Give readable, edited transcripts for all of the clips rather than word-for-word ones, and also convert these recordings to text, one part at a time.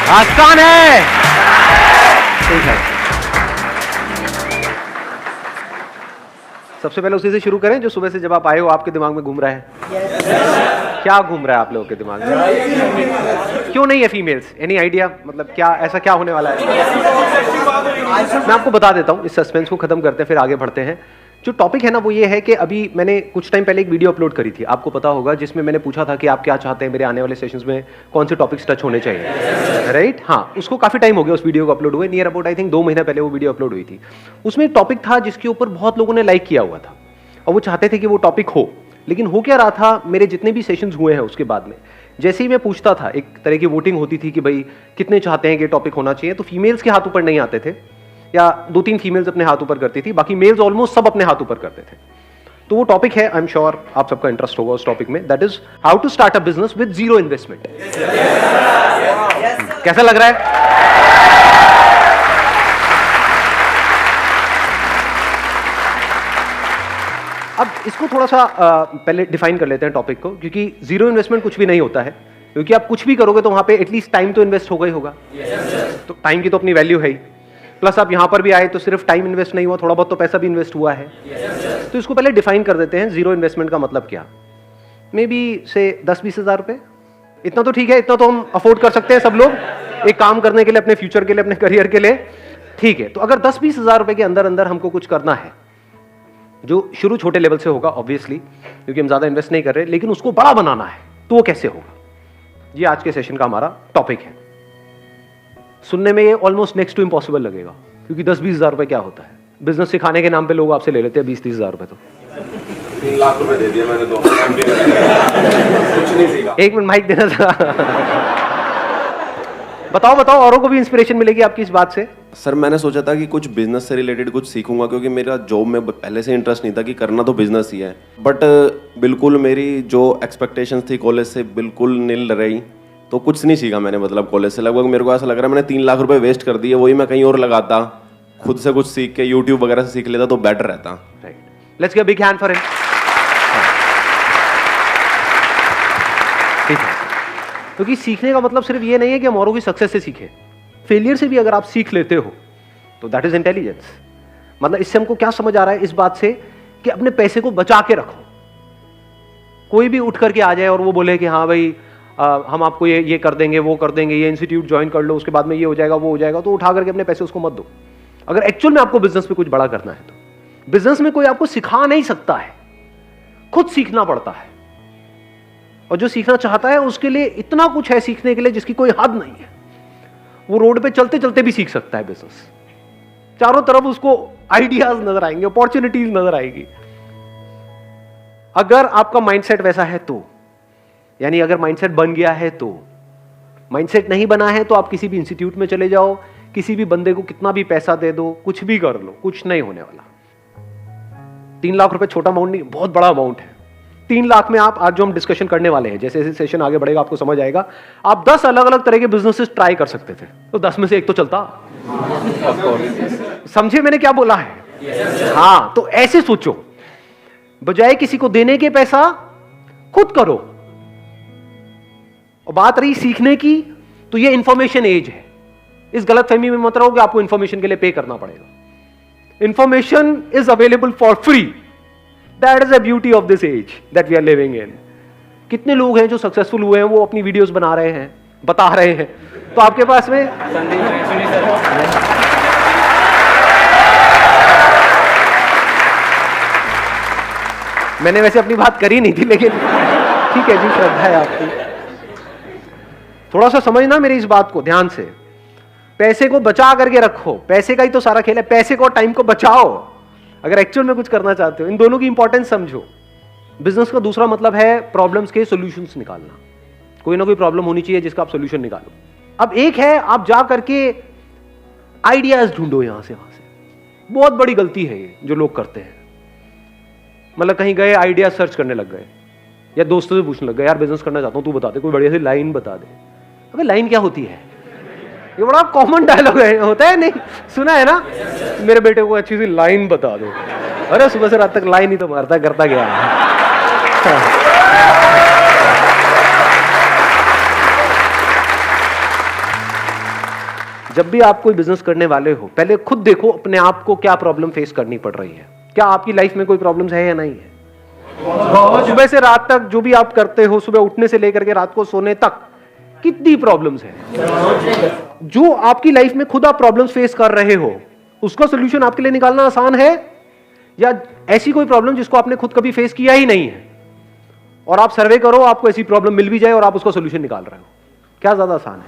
आसान है। ठीक है, सबसे पहले उसी से शुरू करें जो सुबह से जब आप आए हो आपके दिमाग में घूम रहा है। क्या घूम रहा है आप लोगों के दिमाग में? क्यों नहीं है फीमेल्स? Any idea? मतलब क्या ऐसा क्या होने वाला है? मैं आपको बता देता हूं, इस सस्पेंस को खत्म करते हैं फिर आगे बढ़ते हैं। जो टॉपिक है ना वो ये है कि अभी मैंने कुछ टाइम पहले एक वीडियो अपलोड करी थी, आपको पता होगा, जिसमें मैंने पूछा था कि आप क्या चाहते हैं मेरे आने वाले सेशंस में कौन से टॉपिक्स टच होने चाहिए, राइट? हाँ, उसको काफी टाइम हो गया उस वीडियो को अपलोड हुए, नियर अबाउट आई थिंक 2 महीना पहले वो वीडियो अपलोड हुई थी। उसमें एक टॉपिक था जिसके ऊपर बहुत लोगों ने लाइक किया हुआ था और वो चाहते थे कि वो टॉपिक हो। लेकिन हो क्या रहा था, मेरे जितने भी सेशंस हुए हैं उसके बाद में जैसे ही मैं पूछता था, एक तरह की वोटिंग होती थी कि भाई कितने चाहते हैं कि टॉपिक होना चाहिए, तो फीमेल्स के हाथ ऊपर नहीं आते थे, या 2-3 फीमेल्स अपने हाथ ऊपर करती थी, बाकी मेल्स ऑलमोस्ट सब अपने हाथ ऊपर करते थे। तो वो टॉपिक है, आई एम श्योर आप सबका इंटरेस्ट होगा उस टॉपिक में, that is how to start a business with zero investment. कैसा लग रहा है? अब इसको थोड़ा सा पहले डिफाइन कर लेते हैं टॉपिक को, क्योंकि जीरो इन्वेस्टमेंट कुछ भी नहीं होता है, क्योंकि आप कुछ भी करोगे तो वहां पे एटलीस्ट टाइम तो इन्वेस्ट होगा ही होगा। तो टाइम की तो अपनी वैल्यू है ही, प्लस आप यहां पर भी आए तो सिर्फ टाइम इन्वेस्ट नहीं हुआ, थोड़ा बहुत तो पैसा भी इन्वेस्ट हुआ है। तो इसको पहले डिफाइन कर देते हैं, जीरो इन्वेस्टमेंट का मतलब क्या। मे बी से 10-20 हज़ार रुपए, इतना तो ठीक है, इतना तो हम अफोर्ड कर सकते हैं सब लोग, एक काम करने के लिए, अपने फ्यूचर के लिए, अपने करियर के लिए, ठीक है। तो अगर 10-20 हज़ार रुपए के अंदर अंदर हमको कुछ करना है, जो शुरू छोटे लेवल से होगा ऑब्वियसली, क्योंकि हम ज्यादा इन्वेस्ट नहीं कर रहे, लेकिन उसको बड़ा बनाना है, तो वो कैसे होगा, ये आज के सेशन का हमारा टॉपिक है। सुनने में ये ऑलमोस्ट नेक्स्ट टू इम्पॉसिबल लगेगा, क्योंकि 10-20 हज़ार रुपए क्या होता है? बिजनेस सिखाने के नाम पे लोग आपसे ले लेते हैं 20-30 हज़ार रुपए। तो 3 लाख रुपए दे दिए मैंने तो कुछ नहीं सीखा। एक मिनट माइक देना था। बताओ, औरों को भी इंस्पिरेशन मिलेगी आपकी इस बात से। सर मैंने सोचा था कि कुछ बिजनेस से रिलेटेड कुछ सीखूंगा, क्योंकि मेरा जॉब में पहले से इंटरेस्ट नहीं था कि करना तो बिजनेस ही है, बट बिल्कुल मेरी जो एक्सपेक्टेशंस थी कॉलेज से बिल्कुल नील रही, तो कुछ नहीं सीखा मैंने। मतलब कॉलेज से लगभग मेरे को ऐसा लग रहा है मैंने 3 लाख रुपए वेस्ट कर दिए, वही मैं कहीं और लगाता, खुद से कुछ सीख के यूट्यूब वगैरह से सीख लेता तो बेटर रहता। Right, let's give a big hand for him. ठीक है, क्योंकि सीखने का मतलब सिर्फ ये नहीं है कि हम औरों की सक्सेस से सीखें, फेलियर से भी अगर आप सीख लेते हो तो दैट इज इंटेलिजेंस। मतलब इससे हमको क्या समझ आ रहा है इस बात से कि अपने पैसे को बचा के रखो। कोई भी उठ करके आ जाए और वो बोले कि हाँ भाई हम आपको ये कर देंगे, वो कर देंगे, ये इंस्टीट्यूट ज्वाइन कर लो, उसके बाद में ये हो जाएगा, वो हो जाएगा, तो उठा करके अपने पैसे उसको मत दो। अगर एक्चुअल में आपको बिजनेस में कुछ बड़ा करना है तो बिजनेस में कोई आपको सिखा नहीं सकता है, खुद सीखना पड़ता है। और जो सीखना चाहता है उसके लिए इतना कुछ है सीखने के लिए जिसकी कोई हद नहीं है। वो रोड पे चलते चलते भी सीख सकता है बिजनेस। चारों तरफ उसको आइडियाज नजर आएंगे, अपॉर्चुनिटीज नजर आएगी। अगर आपका माइंडसेट वैसा है तो, यानी अगर माइंडसेट बन गया है तो। माइंडसेट नहीं बना है तो आप किसी भी इंस्टीट्यूट में चले जाओ, किसी भी बंदे को कितना भी पैसा दे दो, कुछ भी कर लो, कुछ नहीं होने वाला। 3 लाख रुपए छोटा अमाउंट नहीं, बहुत बड़ा अमाउंट है। 3 लाख में आप आज जो हम डिस्कशन करने वाले हैं, जैसे जैसे सेशन आगे बढ़ेगा आपको समझ आएगा, आप 10 अलग अलग तरह के बिजनेसेस ट्राई कर सकते थे, तो 10 में से एक तो चलता। समझे मैंने क्या बोला है? हाँ, तो ऐसे सोचो, बजाय किसी को देने के पैसा खुद करो। और बात रही सीखने की, तो ये इंफॉर्मेशन एज है। इस गलतफहमी में मत रहो कि आपको इंफॉर्मेशन के लिए पे करना पड़ेगा। Information is available for free. That is the beauty of this age that we are living in. कितने लोग हैं जो सक्सेसफुल हुए हैं, वो अपनी वीडियोस बना रहे हैं, बता रहे हैं, तो आपके पास में मैंने वैसे अपनी बात करी नहीं थी, लेकिन ठीक है जी, श्रद्धा है आपकी। थोड़ा सा समझना मेरी इस बात को ध्यान से। पैसे को बचा करके रखो, पैसे का ही तो सारा खेल है। पैसे को और टाइम को बचाओ अगर एक्चुअल में कुछ करना चाहते हो। इन दोनों की इंपॉर्टेंस समझो। बिजनेस का दूसरा मतलब है प्रॉब्लम्स के सॉल्यूशंस निकालना। कोई ना कोई प्रॉब्लम होनी चाहिए जिसका आप सॉल्यूशन निकालो। अब एक है आप जा करके आइडियाज ढूंढो यहां से वहां से। बहुत बड़ी गलती है ये जो लोग करते हैं। मतलब कहीं गए, आइडिया सर्च करने लग गए, या दोस्तों से पूछने लग गए, यार बिजनेस करना चाहता हूं, तू बता दे, कोई बढ़िया सी लाइन बता दे। अबे लाइन क्या होती है? ये बड़ा कॉमन डायलॉग है, होता है नहीं? सुना है ना? मेरे बेटे को अच्छी सी लाइन बता दो। अरे सुबह से रात तक लाइन ही तो मारता करता गया। जब भी आप कोई बिजनेस करने वाले हो, पहले खुद देखो अपने आप को क्या प्रॉब्लम फेस करनी पड़ रही है। क्या आपकी लाइफ में कोई प्रॉब्लम्स है या नहीं है? सुबह से रात तक जो भी आप करते हो, सुबह उठने से लेकर के रात को सोने तक कितनी प्रॉब्लम्स है। जो आपकी लाइफ में खुद आप प्रॉब्लम्स फेस कर रहे हो, उसका सोल्यूशन आपके लिए निकालना आसान है, या ऐसी कोई प्रॉब्लम जिसको आपने खुद कभी फेस किया ही नहीं है और आप सर्वे करो, आपको ऐसी प्रॉब्लम मिल भी जाए और आप उसका सोल्यूशन निकाल रहे हो, क्या ज्यादा आसान है?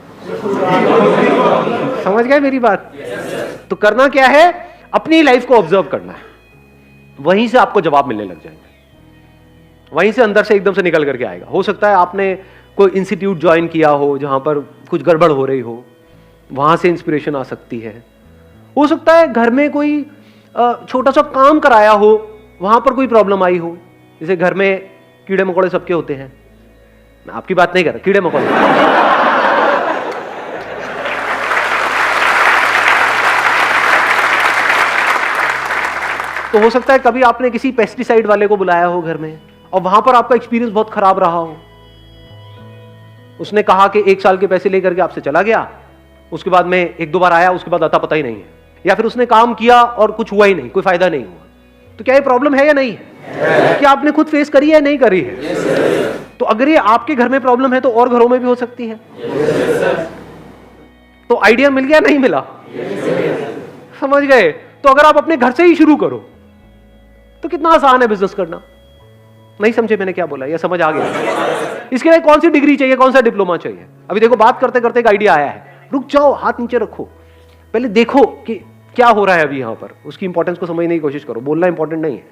समझ गए मेरी बात? तो करना क्या है, अपनी लाइफ को ऑब्जर्व करना है, वहीं से आपको जवाब मिलने लग जाएंगे, वहीं से अंदर से एकदम से निकल करके आएगा। हो सकता है आपने कोई इंस्टीट्यूट ज्वाइन किया हो जहां पर कुछ गड़बड़ हो रही हो, वहां से इंस्पिरेशन आ सकती है। हो सकता है घर में कोई छोटा सा काम कराया हो, वहां पर कोई प्रॉब्लम आई हो, जैसे घर में कीड़े मकोड़े सबके होते हैं, मैं आपकी बात नहीं कर रहा, कीड़े मकोड़े। तो हो सकता है कभी आपने किसी पेस्टिसाइड वाले को बुलाया हो घर में और वहां पर आपका एक्सपीरियंस बहुत खराब रहा हो। उसने कहा कि 1 साल के पैसे लेकर के आपसे चला गया, उसके बाद में 1-2 बार आया, उसके बाद अता पता ही नहीं है, या फिर उसने काम किया और कुछ हुआ ही नहीं, कोई फायदा नहीं हुआ। तो क्या ये प्रॉब्लम है या नहीं है? क्या आपने खुद फेस करी है या नहीं करी है? तो अगर ये आपके घर में प्रॉब्लम है तो और घरों में भी हो सकती है। तो आइडिया मिल गया नहीं मिला? समझ गए? तो अगर आप अपने घर से ही शुरू करो तो कितना आसान है बिजनेस करना। नहीं समझे मैंने क्या बोला, या समझ आ गया? इसके लिए कौन सी डिग्री चाहिए, कौन सा डिप्लोमा चाहिए? अभी देखो बात करते करते एक आइडिया आया है, रुक जाओ, हाथ नीचे रखो, पहले देखो कि क्या हो रहा है अभी यहां पर, उसकी इंपॉर्टेंस को समझने की कोशिश करो। बोलना इंपॉर्टेंट नहीं है,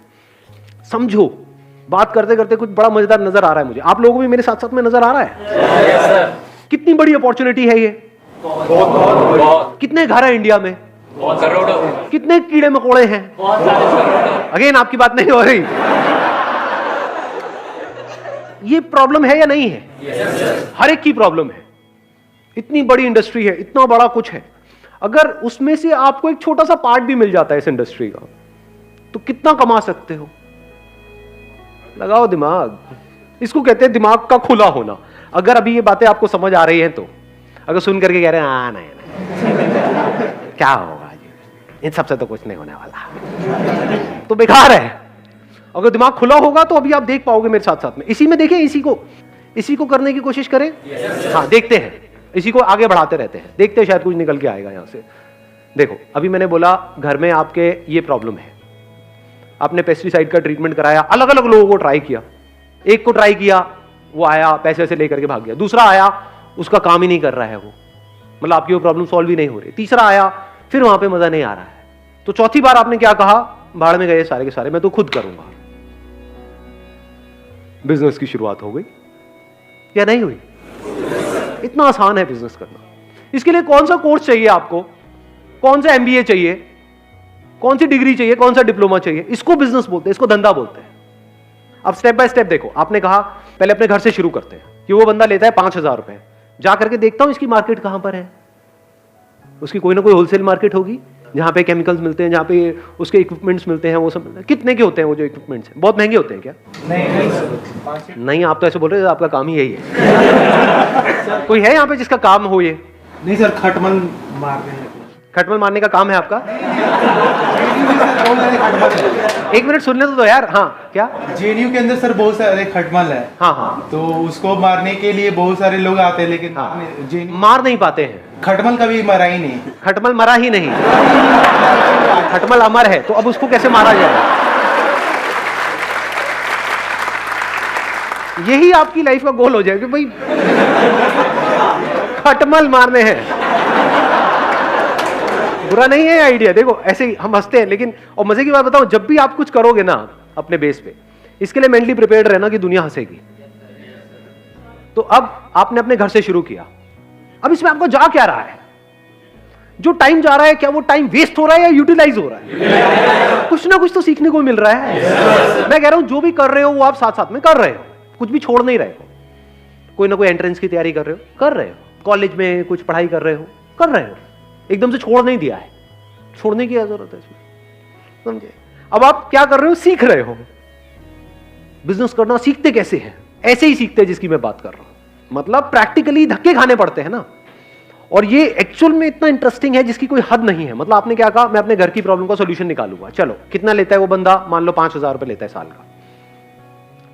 समझो। बात करते करते कुछ बड़ा मजेदार नजर आ रहा है मुझे, आप लोगों को भी मेरे साथ साथ में नजर आ रहा है? कितनी बड़ी अपॉर्चुनिटी है ये, कितने घर है इंडिया में, कितने कीड़े मकोड़े हैं। अगेन आपकी बात नहीं हो रही। ये प्रॉब्लम है या नहीं है? हर एक की प्रॉब्लम है। इतनी बड़ी इंडस्ट्री है, इतना बड़ा कुछ है, अगर उसमें से आपको एक छोटा सा पार्ट भी मिल जाता है इस इंडस्ट्री का, तो कितना कमा सकते हो। लगाओ दिमाग, इसको कहते हैं दिमाग का खुला होना। अगर अभी ये बातें आपको समझ आ रही हैं तो, अगर सुन करके कह रहे हैं नहीं क्या होगा जी, इन सबसे तो कुछ नहीं होने वाला, तो बेकार है। अगर दिमाग खुला होगा तो अभी आप देख पाओगे मेरे साथ साथ में। इसी में देखें, इसी को करने की कोशिश करें। हाँ देखते हैं, इसी को आगे बढ़ाते रहते हैं, देखते हैं शायद कुछ निकल के आएगा यहां से। देखो अभी मैंने बोला घर में आपके ये प्रॉब्लम है, आपने पेस्टिसाइड का ट्रीटमेंट कराया, अलग अलग लोगों को ट्राई किया, एक को ट्राई किया, वो आया पैसे से लेकर के भाग गया, दूसरा आया उसका काम ही नहीं कर रहा है वो, मतलब आपकी वो प्रॉब्लम सॉल्व ही नहीं हो रही, तीसरा आया फिर वहां पे मजा नहीं आ रहा है, तो चौथी बार आपने क्या कहा, भाड़ में गए सारे के सारे, मैं तो खुद करूंगा। बिजनेस की शुरुआत हो गई या नहीं हुई? इतना आसान है बिजनेस करना। इसके लिए कौन सा कोर्स चाहिए आपको, कौन सा एमबीए चाहिए, कौन सी डिग्री चाहिए, कौन सा डिप्लोमा चाहिए? इसको बिजनेस बोलते हैं, इसको धंधा बोलते हैं। अब स्टेप बाय स्टेप देखो, आपने कहा पहले अपने घर से शुरू करते हैं कि वो बंदा लेता है 5,000 रुपए, जा करके देखता हूं इसकी मार्केट कहां पर है। उसकी कोई ना कोई होलसेल मार्केट होगी जहां पे केमिकल्स मिलते हैं, जहां पे उसके इक्विपमेंट्स मिलते हैं, वो सब मिलते हैं। कितने के होते हैं वो जो इक्विपमेंट्स हैं? बहुत महंगे होते हैं क्या? नहीं आप तो ऐसे बोल रहे हैं, आपका काम ही यही है। कोई है यहाँ पे जिसका काम हो ये? नहीं सर, खटमल मारने हैं। खटमल मारने का काम है आपका? एक मिनट सुनने तो यार। हाँ क्या? जेएनयू के अंदर सर बहुत सारे खटमल है। हाँ हाँ, तो उसको मारने के लिए बहुत सारे लोग आते हैं, लेकिन हाँ, जेएनयू मार नहीं पाते हैं। खटमल कभी मरा ही नहीं। खटमल मरा ही नहीं, खटमल अमर है, तो अब उसको कैसे मारा जाए? यही आपकी लाइफ का गोल हो जाए कि भाई खटमल मारने हैं। बुरा नहीं है आइडिया, देखो ऐसे ही हम हंसते हैं, लेकिन और मजे की बात बताऊं, जब भी आप कुछ करोगे ना अपने बेस पे, इसके लिए मेंटली प्रिपेयर्ड रहना कि दुनिया हंसेगी। तो अब आपने अपने घर से शुरू किया, अब इसमें आपको जा क्या रहा है? जो टाइम जा रहा है, क्या वो टाइम वेस्ट हो रहा है या यूटिलाइज हो रहा है? कुछ ना कुछ तो सीखने को मिल रहा है। मैं कह रहा हूं जो भी कर रहे हो वो आप साथ साथ में कर रहे हो, कुछ भी छोड़ नहीं रहे हो। कोई ना कोई एंट्रेंस की तैयारी कर रहे हो, कर रहे हो, कॉलेज में कुछ पढ़ाई कर रहे हो, कर रहे हो, एकदम से छोड़ नहीं दिया है, छोड़ने की क्या जरूरत है इसमें, समझे? अब आप क्या कर रहे हो, सीख रहे हो। बिजनेस करना सीखते कैसे हैं? ऐसे ही सीखते हैं जिसकी मैं बात कर रहा हूं, मतलब प्रैक्टिकली धक्के खाने पड़ते हैं ना। और ये एक्चुअल में इतना इंटरेस्टिंग है जिसकी कोई हद नहीं है। मतलब आपने क्या कहा, मैं अपने घर की प्रॉब्लम का सॉल्यूशन निकालूंगा। चलो, कितना लेता है वो बंदा? मान लो 5,000 रुपए लेता है साल का।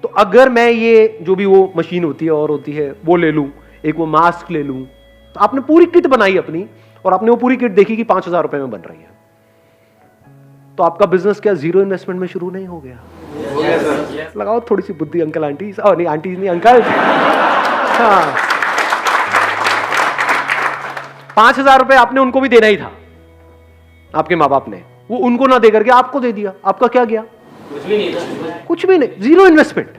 तो अगर मैं ये जो भी वो मशीन होती है और होती है वो ले लूं, एक वो मास्क ले लूं, तो आपने पूरी किट बनाई अपनी और आपने वो पूरी किट देखी कि 5,000 रुपए में बन रही है, तो आपका बिजनेस क्या जीरो इन्वेस्टमेंट में शुरू नहीं हो गया? लगाओ थोड़ी सी बुद्धि अंकल आंटी, नहीं आंटी नहीं अंकल। हाँ, 5,000 रुपए आपने उनको भी देना ही था, आपके माँ बाप ने, वो उनको ना दे करके आपको दे दिया, आपका क्या गया? कुछ भी नहीं था, कुछ भी नहीं, जीरो इन्वेस्टमेंट।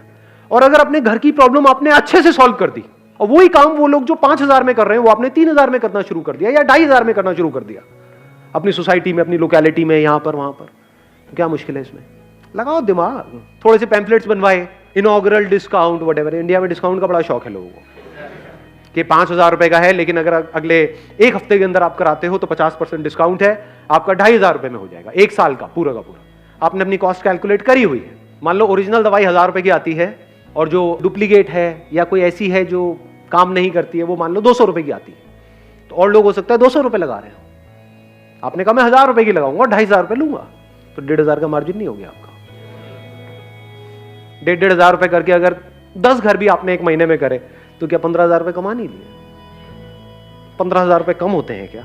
और अगर अपने घर की प्रॉब्लम आपने अच्छे से सॉल्व कर दी, और वही काम वो लोग जो 5,000 में कर रहे हैं वो आपने 3,000 में करना शुरू कर दिया या 2,500 में करना शुरू कर दिया, अपनी सोसाइटी में, अपनी लोकेलिटी में, यहां पर वहां पर, तो क्या मुश्किल है इसमें? लगाओ दिमाग। थोड़े से पैम्पलेट्स बनवाए, इनॉग्रल डिस्काउंट, वटेवर। इंडिया में डिस्काउंट का बड़ा शौक है लोगों को कि 5,000 रुपए का है, लेकिन अगर अगले एक हफ्ते के अंदर आप कराते हो तो 50% डिस्काउंट है, आपका 2,500 रुपए में हो जाएगा, एक साल का पूरा का पूरा। आपने अपनी कॉस्ट कैलकुलेट करी हुई है। मान लो ओरिजिनल दवाई 1,000 रुपए की आती है और जो डुप्लीकेट है या कोई ऐसी है जो काम नहीं करती है वो मान लो 200 रुपए की आती है, तो और लोग हो सकता है 200 रुपए लगा रहे हो। आपने कहा मैं 1,000 रुपए की लगाऊंगा, 2,500 रुपए लूंगा, तो 1,500 का मार्जिन नहीं हो गया आपका। 1,500 रुपए करके अगर 10 घर भी आपने एक महीने में करे तो क्या 15,000 रुपए कमा नहीं लिए? 15,000 रुपए कम होते हैं क्या?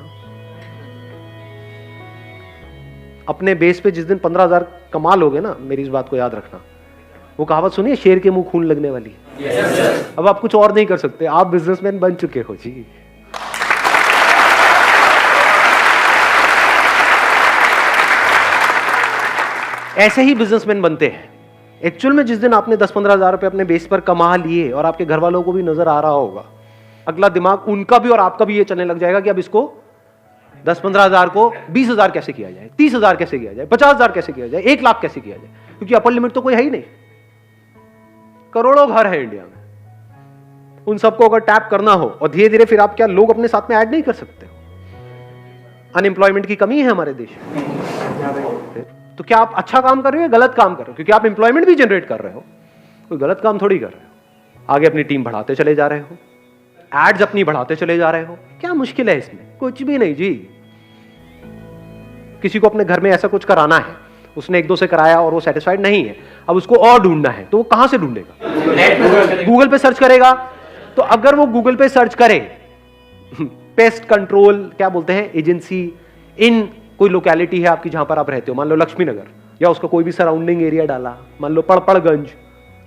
अपने बेस पे जिस दिन 15,000 कमा लोगे ना, मेरी इस बात को याद रखना, वो कहावत सुनिए, शेर के मुंह खून लगने वाली। अब आप कुछ और नहीं कर सकते, आप बिजनेसमैन बन चुके हो जी। ऐसे ही बिजनेसमैन बनते हैं। एक्चुअल में जिस दिन आपने 10-15,000 रुपए अपने बेस पर कमा लिए और आपके घर वालों को भी नजर आ रहा होगा, अगला दिमाग उनका भी और आपका भी ये चलने लग जाएगा कि अब इसको 10-15,000 को 20,000 कैसे किया जाए, 30,000 कैसे किया जाए, 50,000 कैसे किया जाए, 1 लाख कैसे किया जाए, क्योंकि अपर लिमिट तो कोई है ही नहीं। करोड़ों घर है इंडिया में, उन सबको अगर टैप करना हो और धीरे धीरे, फिर आप क्या लोग अपने साथ में ऐड नहीं कर सकते हो? अनएम्प्लॉयमेंट की कमी है हमारे देश में, तो क्या आप अच्छा काम कर रहे हो या गलत काम कर रहे हो? क्योंकि आप एम्प्लॉयमेंट भी जनरेट कर रहे हो, कोई गलत काम थोड़ी कर रहे हो। आगे अपनी टीम बढ़ाते चले जा रहे हो, एड्स अपनी बढ़ाते चले जा रहे हो, क्या मुश्किल है इसमें? कुछ भी नहीं जी। किसी को अपने घर में ऐसा कुछ कराना है, उसने 1-2 से कराया और वो सेटिस्फाइड नहीं है, अब उसको और ढूंढना है, तो वो कहां से ढूंढेगा? गूगल पे सर्च करेगा। तो अगर वो गूगल पे सर्च करे पेस्ट कंट्रोल क्या बोलते हैं एजेंसी इन कोई लोकेलिटी है आपकी जहां पर आप रहते हो, मान लो लक्ष्मी नगर, या उसका कोई भी सराउंडिंग एरिया डाला, मान लो पड़पड़गंज,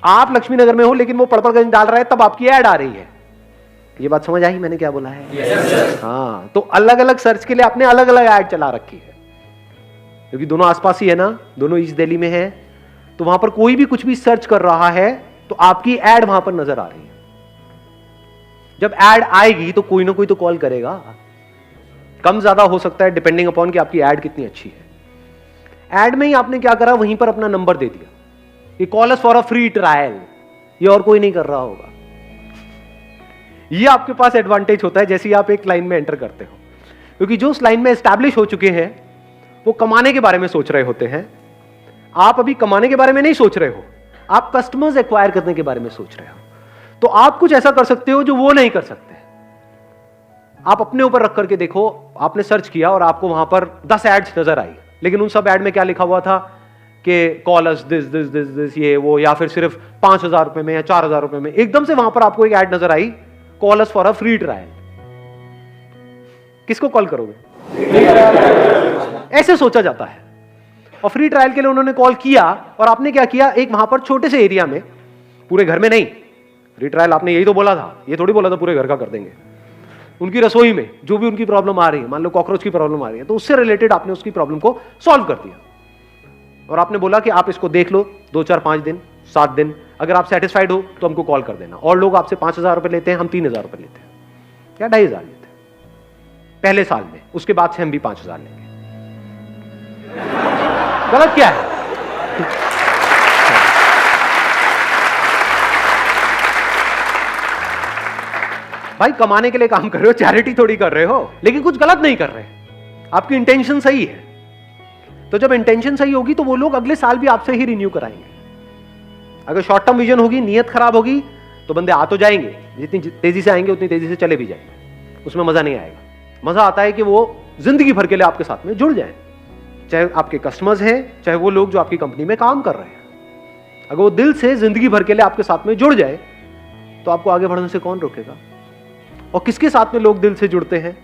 आप लक्ष्मी नगर में हो लेकिन वो पड़पड़गंज डाल रहा है, तब आपकी ऐड आ रही है। ये बात समझ आई मैंने क्या बोला है? हाँ, तो अलग अलग सर्च के लिए आपने अलग अलग ऐड चला रखी है, क्योंकि दोनों आसपास ही है ना, दोनों ईस्ट दिल्ली में है, तो वहां पर कोई भी कुछ भी सर्च कर रहा है तो आपकी ऐड वहां पर नजर आ रही है। जब ऐड आएगी तो कोई ना कोई तो कॉल करेगा, कम ज्यादा हो सकता है डिपेंडिंग अपॉन कि आपकी ऐड कितनी अच्छी है। ऐड में ही आपने क्या करा, वहीं पर अपना नंबर दे दिया, ये call us for a free trial, ये और कोई नहीं कर रहा होगा। ये आपके पास एडवांटेज होता है जैसे ही आप एक लाइन में एंटर करते हो, क्योंकि जो उस लाइन में एस्टैब्लिश हो चुके हैं वो कमाने के बारे में सोच रहे होते हैं। आप अभी कमाने के बारे में नहीं सोच रहे हो, आप कस्टमर्स एक्वायर करने के बारे में सोच रहे हो। तो आप कुछ ऐसा कर सकते हो जो वो नहीं कर सकते। आप अपने ऊपर रख करके देखो, आपने सर्च किया और आपको वहां पर 10 एड्स नजर आई, लेकिन उन सब एड में क्या लिखा हुआ था कि call us this this this this ये वो, या फिर सिर्फ 5,000 रुपए में या 4,000 रुपए में। एकदम से वहां पर आपको एक एड नजर आई, call us for a free trial. किसको कॉल करोगे? ऐसे सोचा जाता है। और फ्री ट्रायल के लिए उन्होंने कॉल किया और आपने क्या किया, एक वहां पर छोटे से एरिया में, पूरे घर में नहीं, फ्री ट्रायल आपने यही तो बोला था, ये थोड़ी बोला था पूरे घर का कर देंगे। उनकी रसोई में जो भी उनकी प्रॉब्लम आ रही है, मान लो कॉकरोच की प्रॉब्लम आ रही है, तो उससे रिलेटेड आपने उसकी प्रॉब्लम को सॉल्व कर दिया और आपने बोला कि आप इसको देख लो 2, 4, 5 दिन, 7 दिन, अगर आप सेटिस्फाइड हो तो हमको कॉल कर देना। और लोग आपसे 5,000 रुपए लेते हैं, हम 3,000 रुपए लेते हैं या 2,500 लेते हैं पहले साल में, उसके बाद से हम भी 5,000 लेंगे। गलत क्या है? भाई कमाने के लिए काम कर रहे हो, चैरिटी थोड़ी कर रहे हो, लेकिन कुछ गलत नहीं कर रहे, आपकी इंटेंशन सही है। तो जब इंटेंशन सही होगी तो वो लोग अगले साल भी आपसे ही रिन्यू कराएंगे। अगर शॉर्ट टर्म विजन होगी, नियत खराब होगी, तो बंदे आ तो जाएंगे, जितनी तेजी से आएंगे उतनी तेजी से चले भी जाएंगे, उसमें मजा नहीं आएगा। मजा आता है कि वो जिंदगी भर के लिए आपके साथ में जुड़ जाए, चाहे आपके कस्टमर्स हैं, चाहे वो लोग जो आपकी कंपनी में काम कर रहे हैं। अगर वो दिल से जिंदगी भर के लिए आपके साथ में जुड़ जाए तो आपको आगे बढ़ने से कौन रोकेगा? और किसके साथ में लोग दिल से जुड़ते हैं?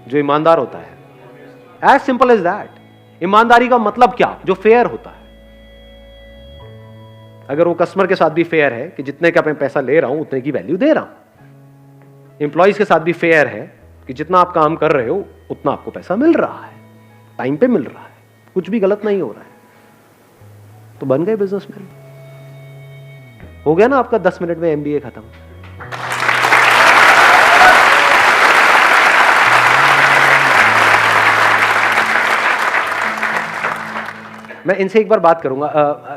जो ईमानदार होता है। As simple as that. ईमानदारी का मतलब क्या? जो फेयर होता है। अगर वो कस्टमर के साथ भी फेयर है कि जितने का मैं पैसा ले रहा हूं उतने की वैल्यू दे रहा हूं, एम्प्लॉइज के साथ भी फेयर है कि जितना आप काम कर रहे हो उतना आपको पैसा मिल रहा है, टाइम पे मिल रहा है, कुछ भी गलत नहीं हो रहा है, तो बन गए बिजनेसमैन। हो गया ना आपका 10 मिनट में एमबीए खत्म। मैं इनसे एक बार बात करूंगा।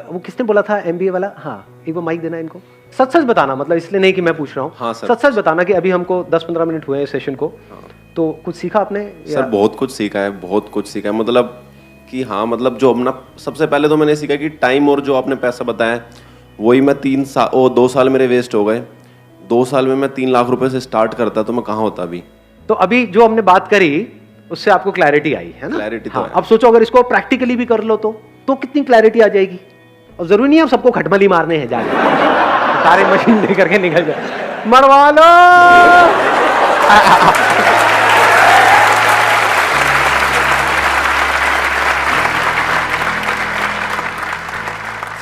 वो किसने बोला था एमबीए वाला? हाँ, एक बार माइक देना इनको। सच सच बताना, मतलब इसलिए नहीं कि मैं पूछ रहा हूँ। हाँ सर। सच सच बताना कि अभी हमको 10-15 मिनट हुए हैं सेशन को। हाँ। तो कुछ सीखा आपने? सर बहुत कुछ सीखा है, बहुत कुछ सीखा है। मतलब कि हाँ, मतलब जो अपना सबसे पहले तो मैंने सीखा कि टाइम और जो आपने पैसा बताया वही मैं 2 साल मेरे वेस्ट हो गए। 2 साल में मैं 3 लाख रुपए से स्टार्ट करता तो मैं कहाँ होता अभी। तो अभी जो हमने बात करी उससे आपको क्लैरिटी आई है ना? क्लैरिटी तो हाँ, है। अब सोचो अगर इसको प्रैक्टिकली भी कर लो तो कितनी क्लैरिटी आ जाएगी। और जरूरी नहीं है हम सबको खटमली मारने हैं जाके सारे मशीन लेकर के निकल जाए, मरवा लो।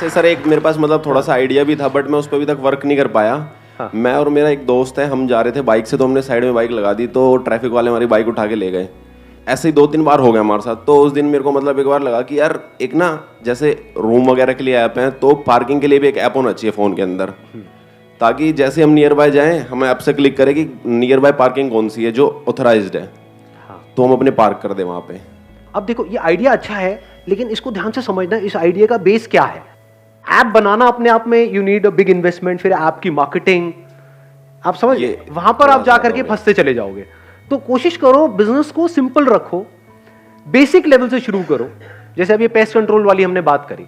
सर एक मेरे पास मतलब थोड़ा सा आइडिया भी था, बट मैं उस पर अभी तक वर्क नहीं कर पाया। हाँ। मैं और मेरा एक दोस्त है, हम जा रहे थे बाइक से, तो हमने साइड में बाइक लगा दी, तो ट्रैफिक वाले हमारी बाइक उठा के ले गए। ऐसे ही 2-3 बार हो गया हमारे साथ। तो उस दिन मेरे को मतलब एक बार लगा कि यार एक ना जैसे रूम वगैरह के लिए ऐप है, तो पार्किंग के लिए भी एक ऐप होना चाहिए फ़ोन के अंदर, ताकि जैसे हम नियर बाय जाएँ हम ऐप से क्लिक करें कि नियर बाय पार्किंग कौन सी है जो ऑथराइज्ड है। हाँ। तो हम अपने पार्क कर दें वहाँ पे। अब देखो ये आइडिया अच्छा है, लेकिन इसको ध्यान से समझना, इस आइडिया का बेस क्या है। ऐप बनाना अपने आप में you need a big investment, फिर ऐप की मार्केटिंग, आप समझ, वहां पर आप जाकर के फंसते चले जाओगे। तो कोशिश करो बिजनेस को सिंपल रखो, बेसिक लेवल से शुरू करो। जैसे अभी पेस्ट कंट्रोल वाली हमने बात करी,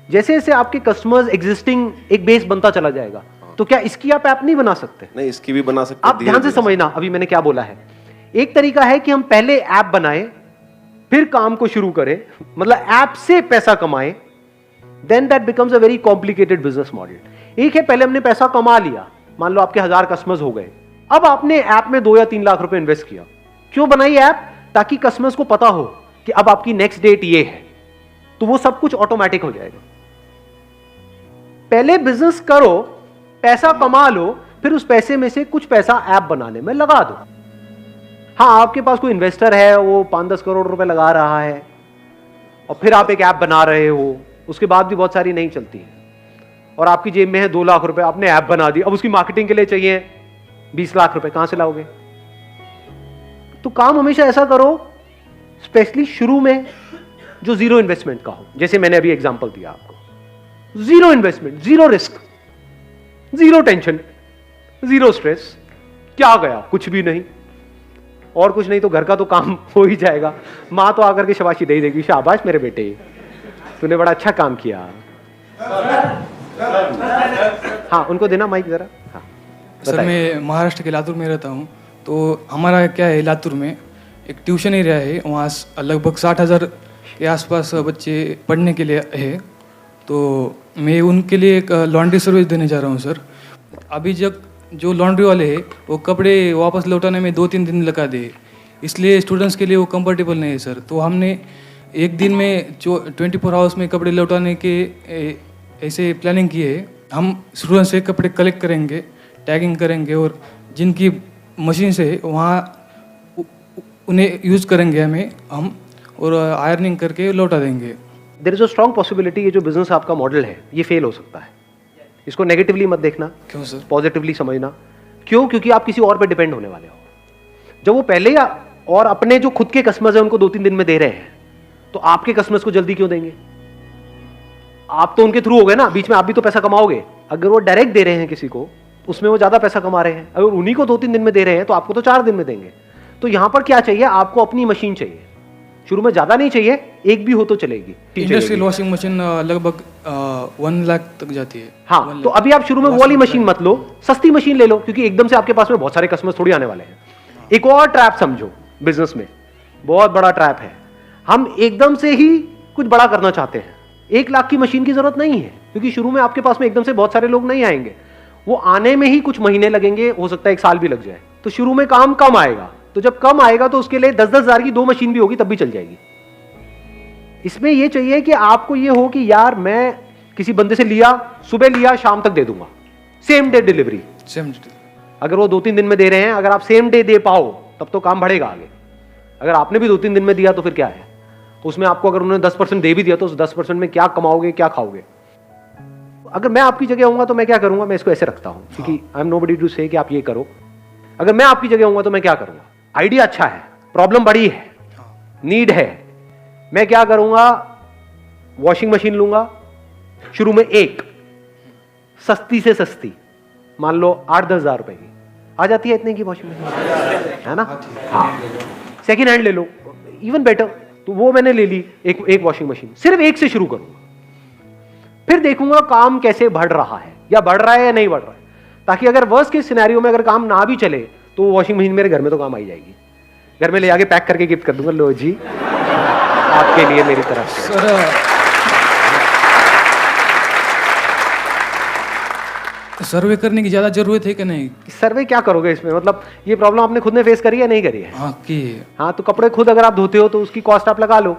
जैसे जैसे आपके कस्टमर्स एग्जिस्टिंग एक बेस बनता चला जाएगा, तो क्या इसकी आप ऐप नहीं बना सकते? नहीं, इसकी भी बना सकते। आप ध्यान से समझना अभी मैंने क्या बोला है। एक तरीका है कि हम पहले ऐप बनाए फिर काम को शुरू करें, मतलब ऐप से पैसा कमाएं, then that becomes a very complicated business model। एक है पहले हमने पैसा कमा लिया, मान लो आपके 1000 कस्टमर्स हो गए, अब आपने ऐप में 2 या 3 लाख रुपए इन्वेस्ट किया। क्यों बनाई ऐप? ताकि कस्टमर्स को पता हो कि अब आपकी नेक्स्ट डेट ये है, तो वो सब कुछ ऑटोमेटिक हो जाएगा। पहले बिजनेस करो, पैसा कमा लो, फिर उस पैसे में से कुछ पैसा ऐप बनाने में लगा दो। हाँ, आपके पास कोई इन्वेस्टर है, वो 5-10 करोड़ रुपए लगा रहा है, और फिर आप एक ऐप बना रहे हो, उसके बाद भी बहुत सारी नहीं चलती है, और आपकी जेब में है 2 लाख रुपए, आपने ऐप बना दी, अब उसकी मार्केटिंग के लिए चाहिए 20 लाख रुपए, कहां से लाओगे? तो काम हमेशा ऐसा करो, स्पेशली शुरू में, जो जीरो इन्वेस्टमेंट का हो। जैसे मैंने अभी एग्जांपल दिया आपको, zero investment, zero risk, zero tension, zero stress. क्या गया? कुछ भी नहीं, और कुछ नहीं तो घर का तो काम हो ही जाएगा। मां तो आकर के शाबाशी दे ही देगी, शाबाश मेरे बेटे, तूने बड़ा अच्छा काम किया। हाँ, उनको देना माइक जरा। हाँ, सर मैं महाराष्ट्र के लातूर में रहता हूँ। तो हमारा क्या है, लातूर में एक ट्यूशन एरिया है, वहाँ लगभग 60,000 के आसपास बच्चे पढ़ने के लिए है। तो मैं उनके लिए एक लॉन्ड्री सर्विस देने जा रहा हूँ सर। अभी जो लॉन्ड्री वाले हैं वो कपड़े वापस लौटाने में 2-3 दिन लगा दे, इसलिए स्टूडेंट्स के लिए वो कंफर्टेबल नहीं है सर। तो हमने एक दिन में जो 24 आवर्स में कपड़े लौटाने के ऐसे प्लानिंग की है। हम स्टूडेंट से कपड़े कलेक्ट करेंगे, टैगिंग करेंगे, और जिनकी मशीन से वहाँ उन्हें यूज़ करेंगे हम, और आयरनिंग करके लौटा देंगे। There is a strong possibility ये जो बिजनेस आपका मॉडल है ये फेल हो सकता है। इसको नेगेटिवली मत देखना। क्यों सर? पॉजिटिवली समझना। क्यों? क्योंकि आप किसी और पे डिपेंड होने वाले हो। जब वो पहले और अपने जो खुद के कस्टमर्स हैं उनको 2-3 दिन में दे रहे हैं, तो आपके कस्टमर्स को जल्दी क्यों देंगे? आप तो उनके थ्रू हो गए ना, बीच में आप भी तो पैसा कमाओगे। अगर वो डायरेक्ट दे रहे हैं किसी को, उसमें वो ज्यादा पैसा कमा रहे हैं। अगर उन्हीं को 2-3 दिन में दे रहे हैं तो आपको तो 4 दिन में देंगे। तो यहां पर क्या चाहिए? आपको अपनी मशीन चाहिए। शुरू में ज्यादा नहीं चाहिए, एक भी हो तो चलेगी। इंडस्ट्रियल वॉशिंग मशीन लगभग 1 लाख तक जाती है। हाँ, तो अभी आप शुरू में वो वाली मशीन मत लो, सस्ती मशीन ले लो, क्योंकि एकदम से आपके पास में बहुत सारे कस्टमर्स थोड़ी आने वाले हैं। एक और ट्रैप समझो बिजनेस में, बहुत बड़ा ट्रैप है। हम एकदम से ही कुछ बड़ा करना चाहते हैं। 1 लाख की मशीन की जरूरत नहीं है, क्योंकि शुरू में आपके पास में एकदम से बहुत सारे लोग नहीं आएंगे, वो आने में ही कुछ महीने लगेंगे, हो सकता है 1 साल भी लग जाए। तो शुरू में काम कम आएगा, तो जब कम आएगा तो उसके लिए 10-10 हजार की 2 मशीन भी होगी तब भी चल जाएगी। इसमें यह चाहिए कि आपको ये हो कि यार मैं किसी बंदे से लिया, सुबह लिया, शाम तक दे दूंगा, सेम डे डिलीवरी। अगर वो 2-3 दिन में दे रहे हैं, अगर आप सेम डे दे पाओ तब तो काम बढ़ेगा आगे। अगर आपने भी 2-3 दिन में दिया तो फिर क्या है, उसमें आपको अगर उन्होंने 10% दे भी दिया तो उस 10% में क्या कमाओगे, क्या खाओगे। अगर मैं आपकी जगह होऊंगा तो मैं क्या करूंगा, मैं इसको ऐसे रखता हूं, क्योंकि आई एम नोबडी टू से कि आप ये करो। अगर मैं आपकी जगह होऊंगा तो मैं क्या करूंगा, आइडिया अच्छा है, प्रॉब्लम बड़ी है, नीड है, मैं क्या करूंगा, वॉशिंग मशीन लूंगा, शुरू में एक सस्ती से सस्ती, मान लो 8-10 हजार रुपए की आ जाती है, इतने की वॉशिंग मशीन है ना, हाँ, सेकेंड हैंड ले लो, इवन बेटर। तो वो मैंने ले ली, एक वॉशिंग मशीन, सिर्फ एक से शुरू करूंगा, फिर देखूंगा काम कैसे बढ़ रहा है, या बढ़ रहा है या नहीं बढ़ रहा है, ताकि अगर वर्स्ट के सिनेरियो में अगर काम ना भी चले तो वो वॉशिंग मशीन मेरे घर में तो काम आई जाएगी। घर में ले जाके पैक करके गिफ्ट कर दूंगा, लो जी आपके लिए मेरी तरफ से। सर्वे करने की ज्यादा जरूरत है कि नहीं? सर्वे क्या करोगे इसमें, मतलब ये प्रॉब्लम आपने खुद ने फेस करी है नहीं करी है? हाँ की है। हाँ, तो कपड़े खुद अगर आप धोते हो तो उसकी कॉस्ट आप लगा लो,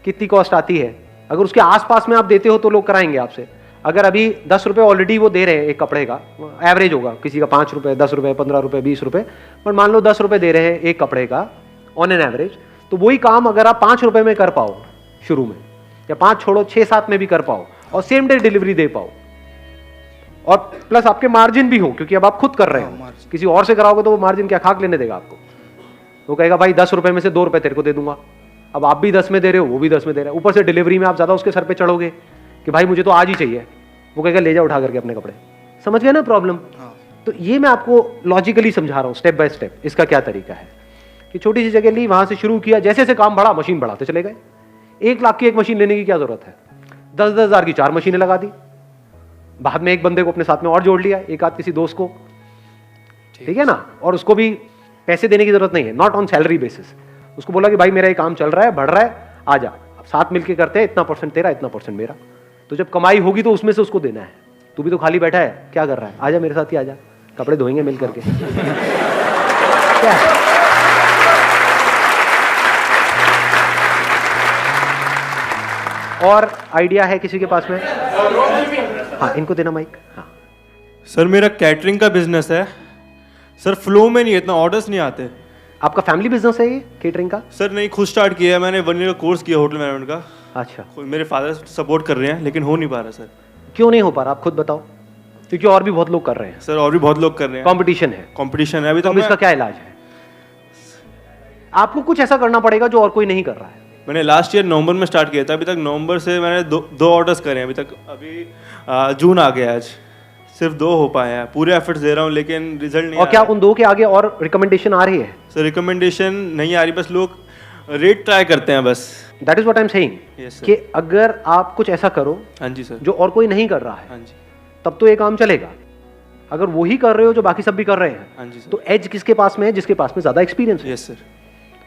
कितनी कॉस्ट आती है। अगर उसके आसपास में आप देते हो तो लोग कराएंगे आपसे। अगर अभी 10 रुपये ऑलरेडी वो दे रहे हैं एक कपड़े का, एवरेज होगा, किसी का 5 रुपये, 10 रुपये, 15 रुपये, 20 रुपये, पर मान लो 10 रुपये दे रहे हैं एक कपड़े का ऑन एन एवरेज, तो वही काम अगर आप 5 रुपये में कर पाओ शुरू में, या 5 छोड़ो 6-7 में भी कर पाओ, और सेम डे डिलीवरी दे पाओ, और प्लस आपके मार्जिन भी हो, क्योंकि अब आप खुद कर रहे हो, किसी और से कराओगे तो वो मार्जिन क्या खाक लेने देगा आपको। वो कहेगा भाई 10 रुपये में से 2 रुपये तेरे को दे दूंगा। अब आप भी 10 में दे रहे हो, वो भी 10 में दे रहा है, ऊपर से डिलीवरी में आप ज्यादा उसके सर पे चढ़ोगे कि भाई मुझे तो आज ही चाहिए, वो कहेगा ले जा उठा करके अपने कपड़े। समझ गए ना प्रॉब्लम? तो ये मैं आपको लॉजिकली समझा रहा हूँ, स्टेप बाय स्टेप, इसका क्या तरीका है कि छोटी सी जगह ली, वहां से शुरू किया, जैसे जैसे काम बढ़ा मशीन बढ़ाते चले गए। 1 लाख की एक मशीन लेने की क्या जरूरत है, 10-10 हजार की 4 मशीनें लगा दी, बाद में एक बंदे को अपने साथ में और जोड़ लिया, एक आध किसी दोस्त को, ठीक है ना, और उसको भी पैसे देने की जरूरत नहीं है, नॉट ऑन सैलरी बेसिस। उसको बोला कि भाई मेरा ये काम चल रहा है, बढ़ रहा है, आ जा, साथ मिलके करते हैं, इतना % तेरा, इतना % मेरा। तो जब कमाई होगी तो उसमें से उसको देना है। तू भी तो खाली बैठा है, क्या कर रहा है, आजा मेरे साथ ही आजा, कपड़े धोएंगे मिल करके। क्या है? और आइडिया है किसी के पास में? हाँ, इनको देना माइक। हाँ सर, मेरा कैटरिंग का बिजनेस है सर, फ्लो में नहीं है, इतना ऑर्डर्स नहीं आते। आपका फैमिली बिजनेस है ये केटरिंग का? सर नहीं, खुद स्टार्ट किया है मैंने, 1 ईयर का कोर्स किया होटल मैनेजमेंट का। अच्छा, मेरे फादर सपोर्ट कर रहे हैं, लेकिन हो नहीं पा रहा सर। क्यों नहीं हो पा रहा, आप खुद बताओ। क्योंकि और भी बहुत लोग कर रहे हैं सर, और भी बहुत लोग कर रहे हैं, कंपटीशन है। कंपटीशन है अभी तो तक। इसका क्या इलाज है? आपको कुछ ऐसा करना पड़ेगा जो और कोई नहीं कर रहा है। मैंने लास्ट ईयर नवंबर में स्टार्ट किया था, अभी तक नवंबर से मैंने 2 ऑर्डर्स करे हैं अभी तक। अभी जून आ गया, आज सिर्फ 2 हो पाए हैं। पूरे एफर्ट्स दे रहा हूँ लेकिन रिजल्ट नहीं। और क्या उन 2 के आगे और रिकमेंडेशन आ रही है? सर रिकमेंडेशन नहीं आ रही, बस लोग रेट ट्राई करते हैं बस। That is what I am saying, कि अगर आप कुछ ऐसा करो हाँ जी सर, जो और कोई नहीं कर रहा है, हाँ जी, तब तो ये काम चलेगा। अगर वही कर रहे हो जो बाकी सब भी कर रहे हैं, हाँ जी सर, तो एज किसके पास में है? जिसके पास में ज्यादा एक्सपीरियंस है। यस सर,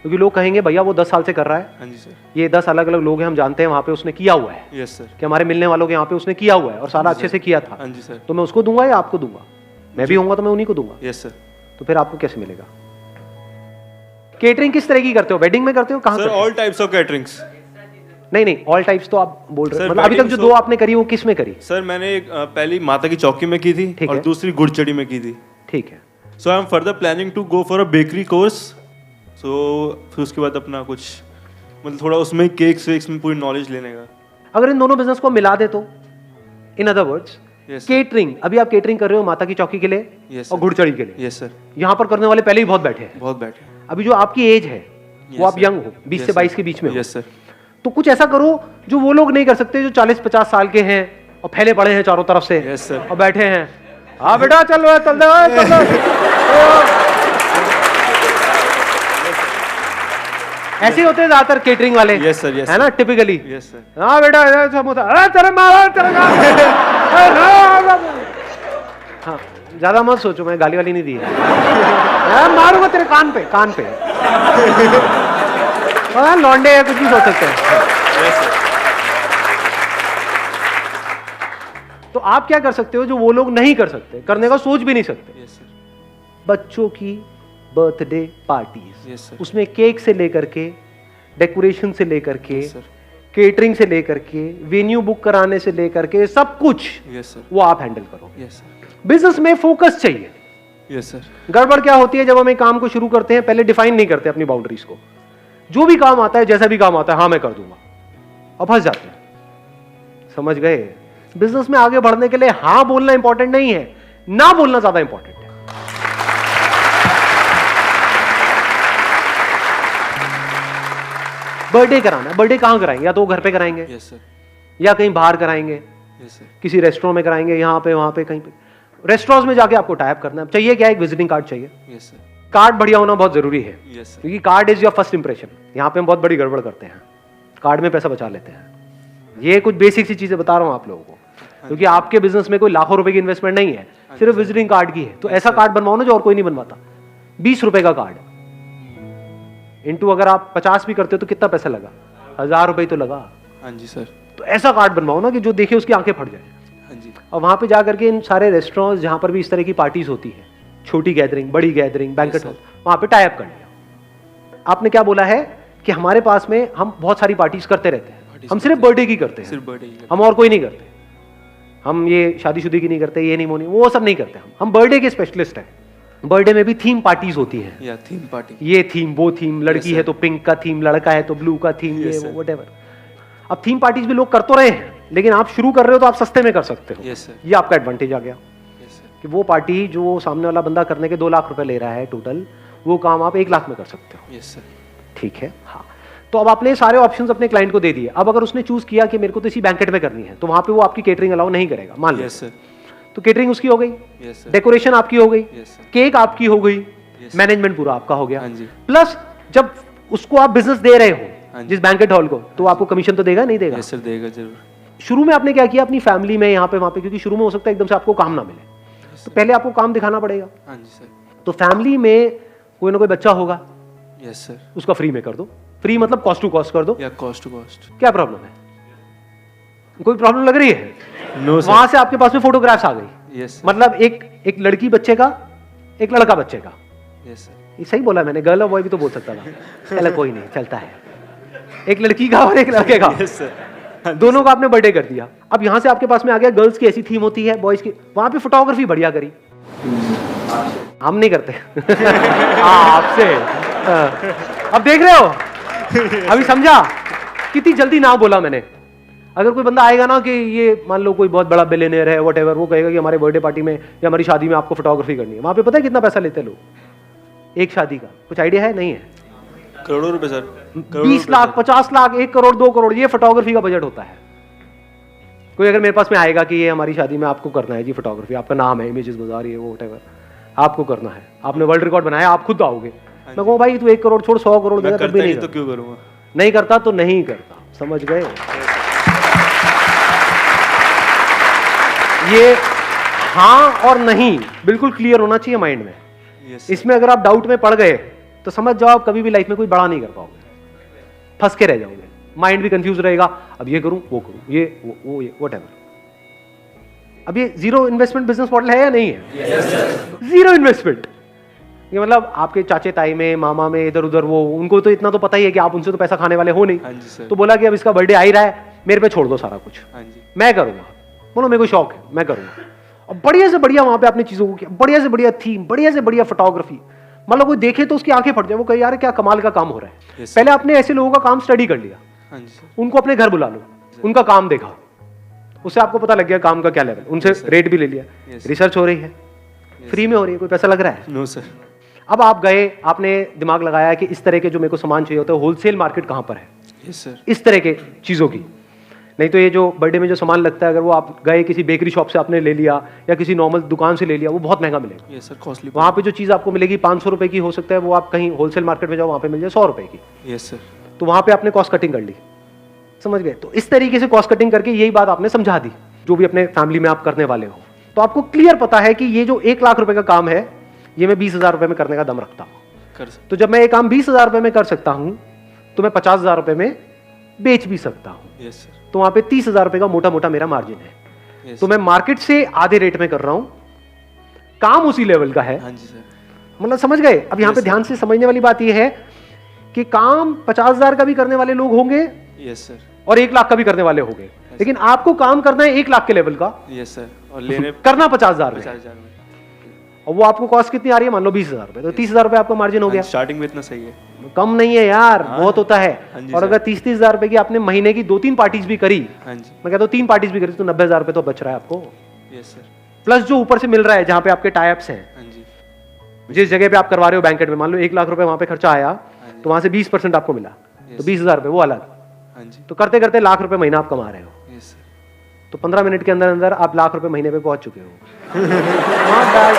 क्योंकि लोग कहेंगे भैया वो 10 साल से कर रहा है, हाँ जी सर, ये 10 अलग अलग लोग हैं, हम जानते हैं वहां पे उसने किया हुआ है, यस सर, कि हमारे मिलने वालों के यहाँ पे उसने किया हुआ है और सारा अच्छे से किया था, हाँ जी सर, तो मैं उसको दूंगा या आपको दूंगा? मैं भी होऊंगा तो मैं उन्हीं को दूंगा। Yes sir. तो फिर आपको कैसे मिलेगा? केटरिंग किस तरह की करते हो? वेडिंग में करते हो? कहाँ सर करते हो? All types of caterings. नहीं, ऑल टाइप्स तो आप बोल रहे हो, सर, मतलब अभी तक जो wedding 2 आपने करी वो किस में करी? सर मैंने एक पहली माता की चौकी में की थी ठीक और है। दूसरी गुड़चड़ी में की थी। ठीक है। So I am further planning to go for a bakery course. So फिर उसके बाद अपना कुछ मतलब थोड़ा उसमें केक्स वेक्स में पूरी नॉलेज लेने का। अगर इन दोनों बिजनेस को मिला दे तो, in other words, Yes, sir. Catering, अभी आप केटरिंग कर रहे हो माता की चौकी के लिए Yes, और sir. घुड़चड़ी के लिए। यस सर, यहाँ पर करने वाले पहले ही बहुत बैठे हैं। बहुत बैठे। अभी जो आपकी एज है वो आप sir. यंग हो, 20 से 22 के बीच में हो। यस सर, तो कुछ ऐसा करो जो वो लोग नहीं कर सकते, जो 40-50 साल के हैं और फैले पड़े हैं चारों तरफ से। Yes, sir. और बैठे हैं, हाँ बेटा चल रहा है, चल रहा है, चल रहा है। ऐसे ही होते हैं ज्यादातर केटरिंग वाले। Yes, sir, yes, है ना, टिपिकली। यस सर, हाँ बेटा समोसा, अरे तेरे मारा तेरे मारा। हाँ, ज्यादा मत सोचो, मैं गाली वाली नहीं दी है। मैं मारूंगा तेरे कान पे, कान पे। हाँ, लौंडे है, कुछ भी सोच सकते हैं। तो आप क्या कर सकते हो जो वो लोग नहीं कर सकते, करने का सोच भी नहीं सकते? Yes sir. बच्चों की बर्थडे पार्टीज, यस सर। उसमें केक से लेकर के, डेकोरेशन से लेकर के, यस सर। केटरिंग से लेकर के, वेन्यू बुक कराने से लेकर के, सब कुछ यस सर। वो आप हैंडल करोगे। Yes sir. बिजनेस में फोकस चाहिए। Yes sir. गड़बड़ क्या होती है, जब हम एक काम को शुरू करते हैं पहले डिफाइन नहीं करते अपनी बाउंड्रीज को। जो भी काम आता है, जैसा भी काम आता है, हाँ मैं कर दूंगा, और फंस जाते हैं। समझ गए? बिजनेस में आगे बढ़ने के लिए हाँ बोलना इंपॉर्टेंट नहीं है, ना बोलना ज्यादा इंपॉर्टेंट है। बर्थडे कराना है, बर्थडे कहां कराएंगे? या तो घर पे कराएंगे, यस सर। या कहीं बाहर कराएंगे, यस सर। किसी रेस्टोरेंट में कराएंगे, यहाँ पे वहां पे कहीं पे। रेस्टोरेंट्स में जाके आपको टाइप करना है। चाहिए क्या? एक विजिटिंग कार्ड चाहिए। Yes sir. कार्ड बढ़िया होना बहुत जरूरी है, यस सर। क्योंकि card is your first impression. यहाँ पे हम बहुत बड़ी गड़बड़ करते हैं, कार्ड में पैसा बचा लेते हैं। ये कुछ बेसिक सी चीजें बता रहा हूँ आप लोगों को, क्योंकि आपके बिजनेस में कोई लाखों रुपए की इन्वेस्टमेंट नहीं है, सिर्फ विजिटिंग कार्ड की है। तो ऐसा कार्ड बनवाओ ना जो और कोई नहीं बनवाता। 20 रुपए का कार्ड इंटू अगर आप 50 भी करते हो तो कितना पैसा लगा? 1000 रुपए तो लगा। हाँ जी सर। तो ऐसा कार्ड बनवाओ ना कि जो देखे उसकी आंखें फट जाए। हाँ जी। और वहां पे जा करके इन सारे रेस्टोरेंट्स जहां पर भी इस तरह की पार्टीज होती है, छोटी गैदरिंग, बड़ी गैदरिंग, बैंकेट हॉल, वहां पे टाई अप कर लिया। आपने क्या बोला है कि हमारे पास में हम बहुत सारी पार्टीज करते रहते हैं, हम सिर्फ बर्थडे की करते हैं, सिर्फ बर्थडे की। हम और कोई नहीं करते। हम ये शादीशुदी की नहीं करते, ये नहीं मोनी, वो सब नहीं करते। हम बर्थडे के स्पेशलिस्ट हैं। बर्थडे में भी थीम पार्टीज होती हैं, या थीम पार्टी। ये थीम, वो थीम, लड़की है तो पिंक का थीम, लड़का है तो ब्लू का थीम, ये वो व्हाटएवर। अब थीम पार्टीज भी लोग कर तो रहे हैं, लेकिन आप शुरू कर रहे हो तो आप सस्ते में कर सकते हो। Yes sir. ये आपका एडवांटेज आ गया यस सर। कि वो पार्टी जो सामने वाला बंदा करने के 2 लाख रुपए ले रहा है टोटल, वो काम आप 1 लाख में कर सकते हो। Yes sir. ठीक है, हाँ। तो अब आपने सारे ऑप्शंस अपने क्लाइंट को दे दिए। अब अगर उसने चूज किया कि मेरे को तो इसी बैंकेट में करनी है, तो वहां पे वो आपकी केटरिंग अलाउ नहीं करेगा, मान लो। Yes sir. तो केटरिंग उसकी हो गई, यस सर। डेकोरेशन आपकी हो गई, यस सर। केक आपकी हो गई, Yes. मैनेजमेंट पूरा आपका हो गया। हाँ जी। प्लस जब उसको आप बिजनेस दे रहे हाँ हो जी। जिस बैंकेट हॉल को, तो आपको कमीशन तो देगा नहीं देगा? यस सर, देगा जरूर। शुरू में आपने क्या किया अपनी फैमिली में, यहाँ पे वहां पे, क्योंकि शुरू में हो सकता है एकदम से आपको काम ना मिले, तो पहले आपको काम दिखाना पड़ेगा। हाँ जी सर। तो फैमिली में कोई ना कोई बच्चा होगा, यस सर। उसका फ्री में कर दो। फ्री मतलब कॉस्ट टू कॉस्ट कर दो। या कॉस्ट टू कॉस्ट। क्या प्रॉब्लम है? कोई प्रॉब्लम लग रही है? No sir. वहां से आपके पास में फोटोग्राफ्स आ गई। यस मतलब एक लड़की बच्चे का, एक लड़का बच्चे का। Yes sir. ये सही बोला मैंने, गर्ल और बॉय भी तो बोल सकता था। चलो कोई नहीं, चलता है। एक लड़की का और एक लड़के का, यस सर। दोनों का आपने बर्थडे कर दिया। अब यहां से आपके पास में आ गया, गर्ल्स की ऐसी थीम होती है, बॉयज की, वहां पे फोटोग्राफी बढ़िया करी। हम नहीं करते। आपसे अब देख रहे हो, अभी समझा कितनी जल्दी ना बोला मैंने। अगर कोई बंदा आएगा ना कि ये मान लो कोई बहुत बड़ा बिलियनियर है व्हाटएवर, वो कहेगा कि हमारे बर्थडे पार्टी में या हमारी शादी में आपको फोटोग्राफी करनी है, वहां पे पता है कितना पैसा लेते हैं लोग एक शादी का? कुछ आइडिया है? नहीं है? करोड़ों रुपए सर। 20 लाख, 50 लाख, 1 करोड़, 2 करोड़, ये फोटोग्राफी का बजट होता है। कोई अगर मेरे पास में आएगा कि ये हमारी शादी में आपको करना है जी फोटोग्राफी, आपका नाम है इमेजेस बाजार, ये वो व्हाटएवर, आपको करना है, आपने वर्ल्ड रिकॉर्ड बनाया, आप खुद आओगे। मैं कहूँ भाई तू 1 करोड़ छोड़ 100 करोड़ देगा तब भी नहीं तो क्यों करूँगा? नहीं करता तो नहीं करता। समझ गए? ये हाँ और नहीं बिल्कुल क्लियर होना चाहिए माइंड में। यस। इसमें अगर आप डाउट में पड़ गए तो समझ जाओ आप कभी भी लाइफ में कोई बड़ा नहीं कर पाओगे, फंस के रह जाओगे, माइंड भी कंफ्यूज रहेगा, अब ये करूं वो करूं, ये वो ये व्हाटएवर। अब ये जीरो इन्वेस्टमेंट बिजनेस मॉडल है या नहीं है? Zero investment. ये मतलब आपके चाचे ताई में, मामा में, इधर उधर, वो उनको तो इतना तो पता ही है कि आप उनसे तो पैसा खाने वाले हो नहीं। हाँ जी सर। तो बोला कि अब इसका बर्थडे आ ही रहा है, मेरे पे छोड़ दो सारा कुछ, हाँ जी। मैं करूंगा। बोलो मेरे को शौक है, मैं करूंगा। और बढ़िया से बढ़िया वहां पे आपने चीजों को किया, बढ़िया से बढ़िया थीम, बढ़िया से बढ़िया फोटोग्राफी, मतलब कोई देखे तो उसकी आंखें फट जाए, वो कहे यार क्या कमाल का काम हो रहा है। Yes, पहले आपने ऐसे लोगों का काम स्टडी कर लिया, हाँ जी सर। उनको अपने घर बुला लो, उनका काम देखा, उससे आपको पता लग गया काम का क्या लेवल, उनसे रेट भी ले लिया। Yes, रिसर्च हो रही है, फ्री में हो रही है, कोई पैसा लग रहा है? No sir. अब आप गए, आपने दिमाग लगाया कि इस तरह के जो मेरे को सामान चाहिए होता है, होलसेल मार्केट कहां पर है, यस सर। इस तरह के चीजों की। नहीं तो ये जो बर्थडे में जो सामान लगता है, अगर वो आप गए किसी बेकरी शॉप से आपने ले लिया या किसी नॉर्मल दुकान से ले लिया, वो बहुत महंगा मिलेगा। Yes sir, costly. वहां पे जो चीज आपको मिलेगी 500 रुपए की हो सकता है, वो आप कहीं होलसेल मार्केट में जाओ वहां पे मिल जाए 100 रुपए की। Yes sir. तो वहां पे आपने कॉस्ट कटिंग कर ली। समझ गए? तो इस तरीके से कॉस्ट कटिंग करके यही बात आपने समझा दी, जो भी अपने फैमिली में आप करने वाले हो। तो आपको क्लियर पता है कि ये जो 1 लाख रुपए का काम है ये मैं 20,000 रुपए में करने का दम रखता हूं। कर सकते तो जब मैं ये काम 20,000 रुपए में कर सकता हूं तो मैं 50,000 रुपए में बेच भी सकता हूं। यस सर, तो वहां पे 30,000 रुपए का मोटा मोटा मेरा मार्जिन है। यस तो मैं मार्केट से आधे रेट में कर रहा हूं, काम उसी लेवल का है। हाँ जी सर, मतलब समझ गए? अब यहां पे ध्यान से समझने वाली बात यह है कि काम 50,000 का भी करने वाले लोग होंगे यस सर, और 1 लाख का भी करने वाले होंगे, लेकिन आपको काम करना है 1 लाख के लेवल का, यस सर, और लेने करना 50,000 में, 50,000 में। और वो आपको कॉस्ट कितनी आ रही है? मान लो 20,000 रुपए, तो 30,000 रुपए आपका मार्जिन हो गया। स्टार्टिंग में इतना सही है। कम नहीं है यार, बहुत होता है। हाँ जी और सर। अगर 30,000 रुपए की आपने महीने की 2-3 पार्टीज भी करी, हाँ जी, मैं कहता हूँ 3 पार्टीज भी करी तो 90,000 रुपए तो बच रहा है आपको, यस सर, प्लस जो ऊपर से मिल रहा है जहां पे आपके टाइप्स हैं। हाँ जी, जिस जगह पे आप करवा रहे हो बैंकेट में, मान लो 1 लाख रुपए वहां पे खर्चा आया, तो वहां से 20% आपको मिला, तो 20,000 रुपए वो अलग। हाँ जी, तो करते करते लाख रुपए महीना आप कमा रहे हो, यस सर। तो 15 मिनट के अंदर अंदर आप लाख रुपए महीने पे पहुंच चुके हो। Not bad.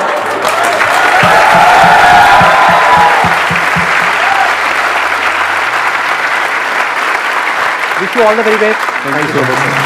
Wish you all the very best. Thank you so much.